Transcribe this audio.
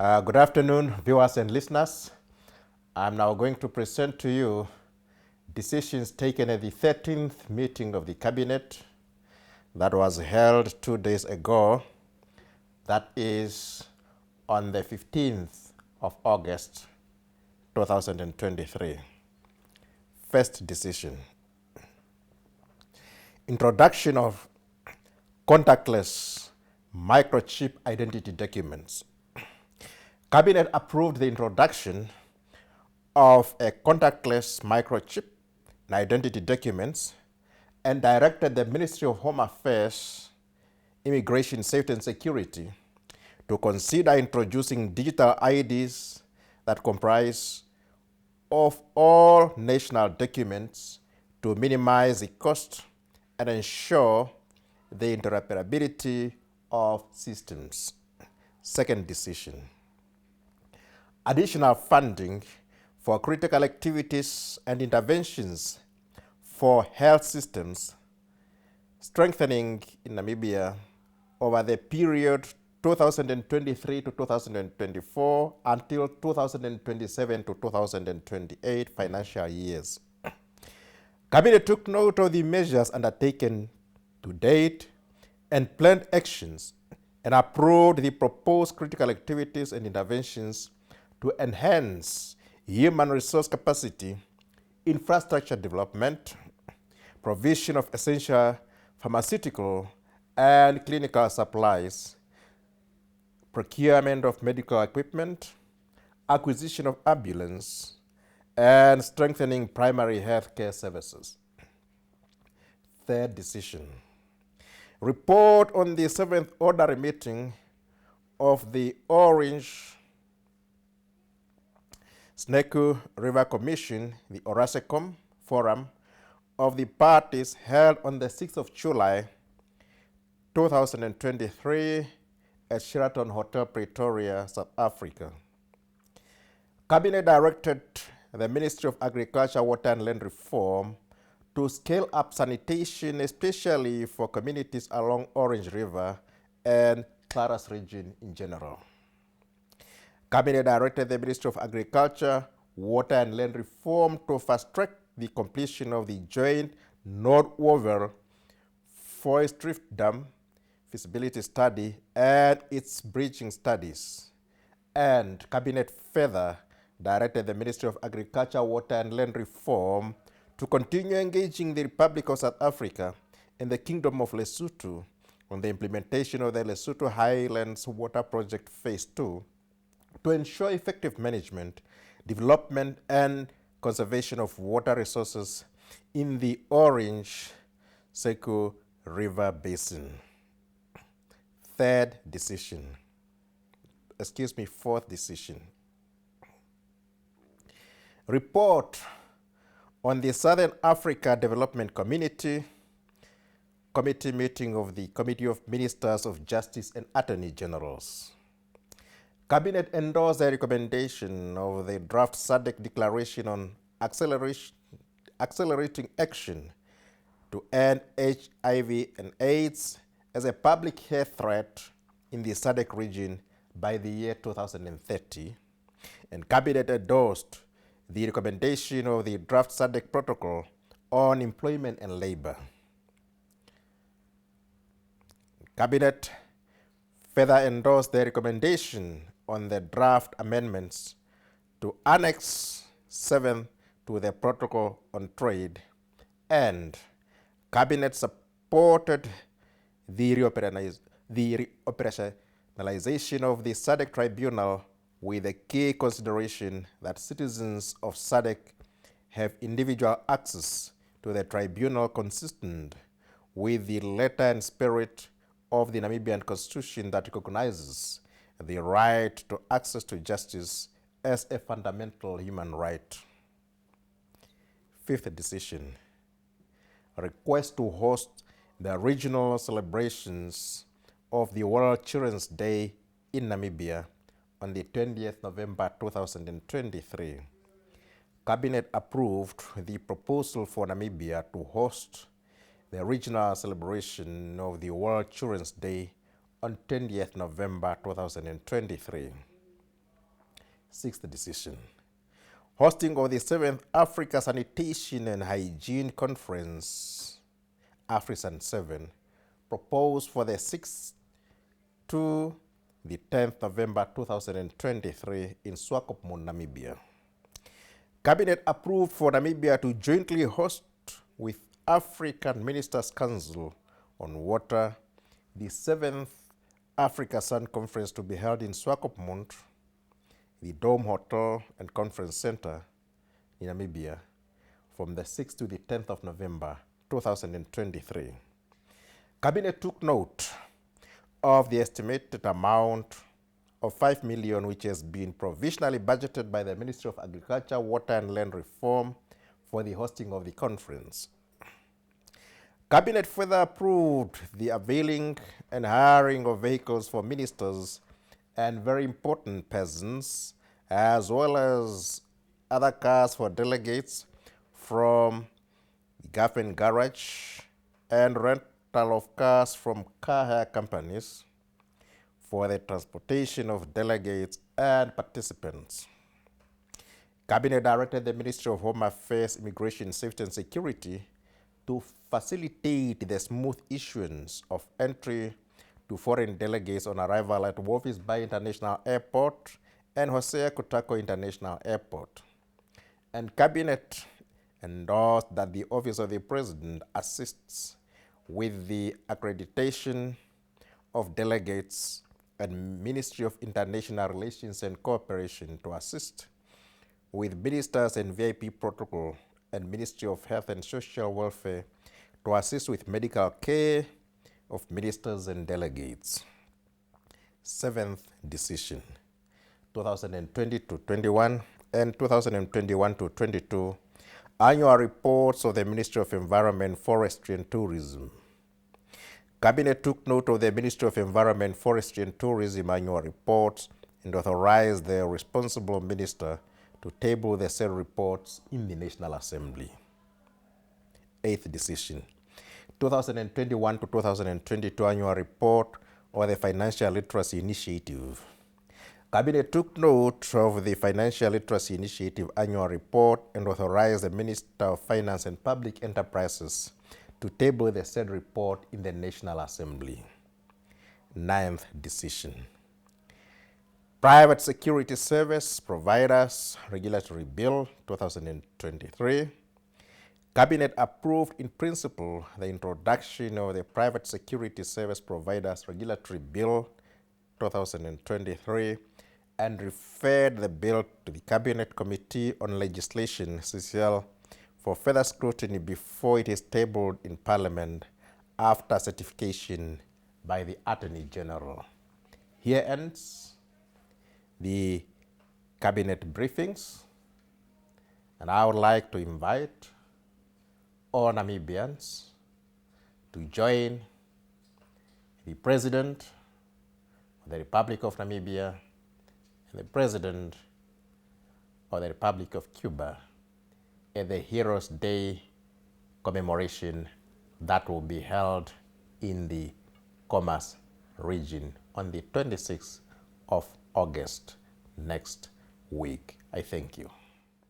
Good afternoon, viewers and listeners. I'm now going to present to you decisions taken at the 13th meeting of the Cabinet that was held 2 days ago, that is on the 15th of August 2023. First decision: introduction of contactless microchip identity documents. Cabinet approved the introduction of a contactless microchip in identity documents and directed the Ministry of Home Affairs, Immigration, Safety and Security to consider introducing digital IDs that comprise of all national documents to minimize the cost and ensure the interoperability of systems. Second decision: additional funding for critical activities and interventions for health systems, strengthening in Namibia over the period 2023 to 2024 until 2027 to 2028 financial years. Cabinet took note of the measures undertaken to date and planned actions and approved the proposed critical activities and interventions to enhance human resource capacity, infrastructure development, provision of essential pharmaceutical and clinical supplies, procurement of medical equipment, acquisition of ambulance, and strengthening primary health care services. Third decision: report on the 7th ordinary meeting of the Orange Sneku River Commission, the Orasecom Forum of the parties, held on the 6th of July 2023 at Sheraton Hotel, Pretoria, South Africa. Cabinet directed the Ministry of Agriculture, Water and Land Reform to scale up sanitation, especially for communities along Orange River and Claras region in general. Cabinet directed the Ministry of Agriculture, Water and Land Reform to fast-track the completion of the joint North-Oval Forest Drift Dam feasibility study and its bridging studies. And Cabinet further directed the Ministry of Agriculture, Water and Land Reform to continue engaging the Republic of South Africa and the Kingdom of Lesotho on the implementation of the Lesotho Highlands Water Project Phase 2 to ensure effective management, development, and conservation of water resources in the Orange Seku River Basin. Fourth decision: report on the Southern Africa Development Committee meeting of the Committee of Ministers of Justice and Attorney Generals. Cabinet endorsed the recommendation of the draft SADC declaration on accelerating action to end HIV and AIDS as a public health threat in the SADC region by the year 2030, and Cabinet endorsed the recommendation of the draft SADC protocol on employment and labor. Cabinet further endorsed the recommendation on the draft amendments to Annex 7 to the Protocol on Trade, and Cabinet supported the reoperationalization of the SADC Tribunal with the key consideration that citizens of SADC have individual access to the tribunal consistent with the letter and spirit of the Namibian Constitution that recognizes the right to access to justice as a fundamental human right. Fifth decision: request to host the regional celebrations of the World Children's Day in Namibia on the 20th November 2023. Cabinet approved the proposal for Namibia to host the regional celebration of the World Children's Day on 20th November 2023. Sixth decision. Hosting of the 7th Africa Sanitation and Hygiene Conference, AfriSan 7, proposed for the 6th to the 10th November 2023 in Swakopmund, Namibia. Cabinet approved for Namibia to jointly host with African Ministers' Council on Water the 7th Africa Sun Conference to be held in Swakopmund, the Dome Hotel and Conference Center in Namibia, from the 6th to the 10th of November 2023. Cabinet took note of the estimated amount of 5 million which has been provisionally budgeted by the Ministry of Agriculture, Water and Land Reform for the hosting of the conference. Cabinet further approved the availing and hiring of vehicles for ministers and very important persons, as well as other cars for delegates from the government garage and rental of cars from car hire companies for the transportation of delegates and participants. Cabinet directed the Ministry of Home Affairs, Immigration, Safety and Security to facilitate the smooth issuance of entry to foreign delegates on arrival at Walvis Bay International Airport and Hosea Kutako International Airport. And Cabinet endorsed that the Office of the President assists with the accreditation of delegates and Ministry of International Relations and Cooperation to assist with ministers and VIP protocol and Ministry of Health and Social Welfare to assist with medical care of ministers and delegates. Seventh decision, 2020-21 and 2021-22, annual reports of the Ministry of Environment, Forestry and Tourism. Cabinet took note of the Ministry of Environment, Forestry and Tourism annual reports and authorized the responsible minister to table the said reports in the National Assembly. Eighth decision, 2021 to 2022 annual report of the Financial Literacy Initiative. Cabinet took note of the Financial Literacy Initiative annual report and authorized the Minister of Finance and Public Enterprises to table the said report in the National Assembly. Ninth decision, Private Security Service Providers Regulatory Bill 2023. Cabinet approved in principle the introduction of the Private Security Service Providers Regulatory Bill 2023 and referred the bill to the Cabinet Committee on Legislation, CCL, for further scrutiny before it is tabled in Parliament after certification by the Attorney General. Here ends the Cabinet briefings, and I would like to invite all Namibians to join the President of the Republic of Namibia and the President of the Republic of Cuba at the Heroes' Day commemoration that will be held in the Commerce region on the 26th of August next week. I thank you.